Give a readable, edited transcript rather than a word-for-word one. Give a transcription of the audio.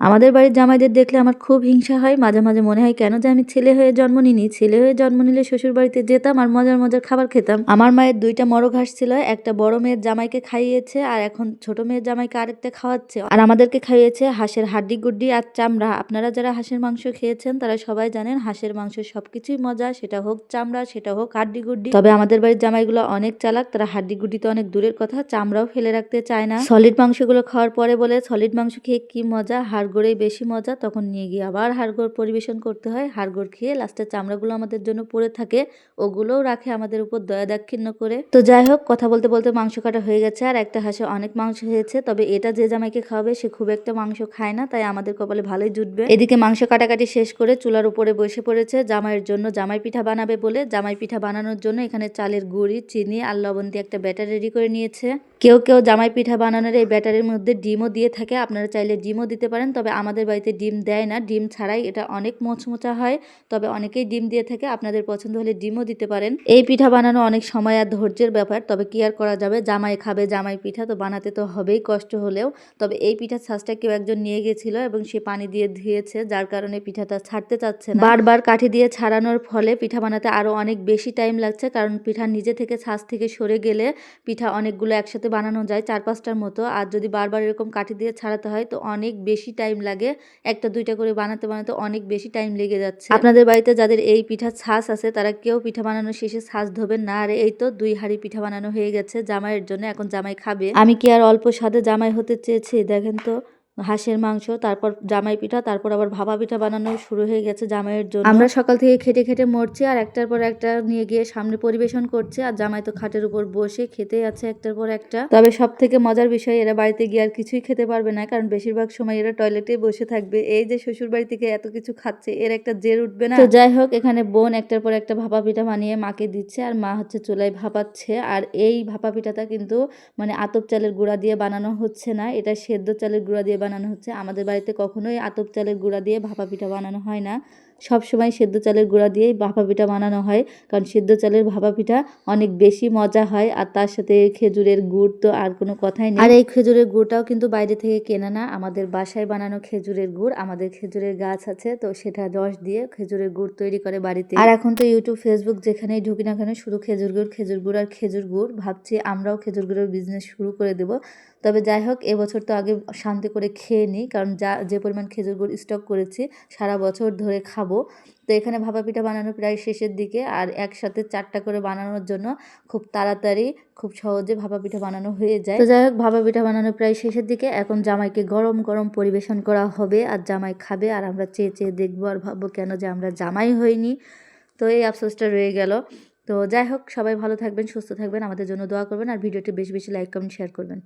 আমাদের বাড়ির জামাইদের দেখলে আমার খুব হিংসা হয়। মাঝে মাঝে মনে হয় কেন যে আমি ছেলে হয়ে জন্ম নিইনি। ছেলে হয়ে জন্ম নিলে শ্বশুর বাড়িতে যেতাম আর মজার মজার খাবার খেতাম। আমার মায়ের 2টা মরক হাঁস ছিল, একটা বড় মেয়ের জামাইকে খাইয়েছে আর এখন ছোট মেয়ের জামাইকে আরেকটা খাওয়াচ্ছে। আর আমাদেরকে খাইয়েছে হাঁসের হাড্ডি গুড্ডি আর চামড়া। আপনারা যারা হাঁসের মাংস খেয়েছেন তারা সবাই জানেন হাঁসের মাংস সবকিছুই মজা, সেটা হোক চামড়া সেটা হোক হাড্ডি গুড্ডি। তবে আমাদের বাড়ির জামাইগুলো অনেক চালাক, তারা হাড্ডি গুড্ডি তো অনেক দূরের কথা, চামড়াও ফেলে রাখতে চায় না। সলিড মাংসগুলো খাওয়ার পরে বলে সলিড মাংস খেয়ে কি মজা, হাড়গোড়েই বেশি মজা। তখন নিয়ে গিয়ে আবার হাড়গোড় পরিবেশন করতে হয়। হাড়গোড় খেয়ে লাস্টের চামড়াগুলো আমাদের জন্য পড়ে থাকে, ওগুলোও রাখে আমাদের উপর দয়া দাক্ষিণ্য করে। তো যাই হোক, কথা বলতে বলতে মাংস কাটা হয়ে গেছে আর একটা হাঁসে অনেক মাংস হয়েছে। তবে এটা যে জামাইকে খাওয়াবে সে খুব একটা মাংস খায় না, তাই আমাদের কপালে ভালোই জুটবে। এদিকে মাংস কাটাকাটি শেষ করে চুলার উপরে বসে পড়েছে জামাইয়ের জন্য জামাই পিঠা বানাবে বলে। জামাই পিঠা বানানোর জন্য এখানে চালের গুঁড়ি, চিনি আর লবণ দিয়ে একটা ব্যাটার রেডি করে নিয়েছে। কেউ কেউ জামাই পিঠা বানানোর এই ব্যাটারের মধ্যে ডিমও দিয়ে থাকে, আপনারা চাইলে ডিমও দিতে পারেন। তবে আমাদের বাড়িতে ডিম দেয় না, ডিম ছাড়াই এটা অনেক মোচমোচা হয়। তবে অনেকেই ডিম দিয়ে থাকে, আপনাদের পছন্দ হলে ডিমও দিতে পারেন। এই পিঠা বানানো অনেক সময় আর ধৈর্যের ব্যাপার, তবে কি আর করা যাবে, জামাই খাবে জামাই পিঠা তো বানাতে তো হবেই কষ্ট হলেও। তবে এই পিঠার ছাঁচটা কেউ একজন নিয়ে গেছিল এবং সে পানি দিয়ে ধুয়েছে, যার কারণে পিঠাটা ছাড়তে চাচ্ছে না। বারবার কাঠি দিয়ে ছাড়ানোর ফলে পিঠা বানাতে আরো অনেক বেশি টাইম লাগছে, কারণ পিঠা নিজে থেকে ছাঁচ থেকে সরে গেলে পিঠা অনেকগুলো একসাথে বানানো যায়, 4-5টার মতো। আর যদি বারবার এরকম কাঠি দিয়ে ছাড়াতে হয় তো অনেক বেশি টাইম লাগে, 1টা 2টা করে বানাতে বানাতে অনেক বেশি টাইম লেগে যাচ্ছে। আপনাদের বাড়িতে যাদের এই পিঠার ছাঁচ আছে তারা কেউ পিঠা বানানো শেষে ছাঁচ ধোবেন না। আর এই তো 2 হাঁড়ি পিঠা বানানো হয়ে গেছে জামাইয়ের জন্য, এখন জামাই খাবে। আমি কি আর অল্প স্বাদে জামাই হতে চেয়েছি, দেখেন তো, হাঁসের মাংস, তারপর জামাই পিঠা, তারপর আবার ভাপা পিঠা বানানো শুরু হয়ে গেছে জামাইয়ের জন্য। আমরা সকাল থেকে খেটে খেটে মরছি আর একটার পর একটা নিয়ে গিয়ে সামনে পরিবেশন করছে, আর জামাই তো খাটের উপর বসে খেতে আছে একটার পর একটা। তবে সব থেকে মজার বিষয়, এরা বাড়িতে গিয়ে আর কিছুই খেতে পারবে না, কারণ বেশিরভাগ সময় এরা টয়লেটে বসে থাকবে। এই যে শ্বশুর বাড়ি থেকে এত কিছু খাচ্ছে, এর একটা জের উঠবে না? তো যাই হোক, এখানে বোন একটার পর একটা ভাপা পিঠা বানিয়ে মাকে দিচ্ছে আর মা হচ্ছে চুলায় ভাপাচ্ছে। আর এই ভাপা পিঠাটা কিন্তু মানে আতপ চালের গুঁড়া দিয়ে বানানো হচ্ছে না, এটা সেদ্ধ চালের গুঁড়া দিয়ে বানানো হচ্ছে। আমাদের বাড়িতে কখনোই আতপ চালের গুঁড়া দিয়ে ভাপা পিঠা বানানো হয় না, সবসময় সেদ্ধ চালের গুঁড়া দিয়েই ভাপা পিঠা বানানো হয়, কারণ সেদ্ধ চালের ভাপা পিঠা অনেক বেশি মজা হয়। আর তার সাথে খেজুরের গুড় তো আর কোনো কথাই নেই। আর এই খেজুরের গুড়টাও কিন্তু বাইরে থেকে কেনা না, আমাদের বাসায় বানানো খেজুরের গুড়। আমাদের খেজুরের গাছ আছে, তো সেটা রস দিয়ে খেজুরের গুড় তৈরি করে বাড়িতে। আর এখন তো ইউটিউব ফেসবুক যেখানেই ঢুকি না কেন শুধু খেজুর গুড় খেজুর গুড় আর খেজুর গুড়। ভাবছি আমরাও খেজুর গুড়ের বিজনেস শুরু করে দেব। তবে যাই হোক, এবছর তো আগে শান্তি করে খেয়ে নিই, কারণ যে পরিমাণ খেজুর গুড় স্টক করেছি সারা বছর ধরে খাবো। তো এখানে ভাপা পিঠা বানানো প্রায় শেষের দিকে, আর একসাথে 4টা করে বানানোর জন্য খুব তাড়াতাড়ি খুব সহজে ভাপা পিঠা বানানো হয়ে যায়। তো যাই হোক, ভাপা পিঠা বানানো প্রায় শেষের দিকে, এখন জামাইকে গরম গরম পরিবেশন করা হবে আর জামাই খাবে, আর আমরা চেয়ে চেয়ে দেখবো আর ভাববো কেন যে আমরা জামাই হইনি। তো এই আফসোসটা রয়ে গেল। তো যাই হোক, সবাই ভালো থাকবেন, সুস্থ থাকবেন, আমাদের জন্য দোয়া করবেন আর ভিডিওটি বেশি বেশি লাইক কমেন্ট শেয়ার করবেন।